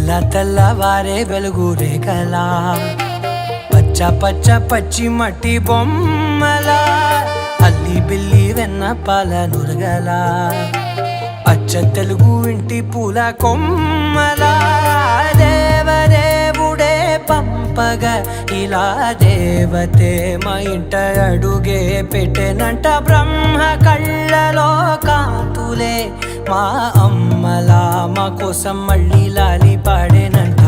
తెల్లవారే వెలుగు రేఖలా పచ్చ పచ్చ పచ్చి మట్టి బొమ్మలా అల్లి బిల్లి వెన్న పాల నురగలా అచ్చ తెలుగు ఇంటి పూల కొమ్మలా దేవదేవుడే పంపగా ఇలా దేవతే మా ఇంట అడుగే పెట్టెనంట బ్రహ్మ కళ్ళలో కాంతులే మా అమ్మలా మా కోసం మళ్ళీ లాలి పాడేనంట.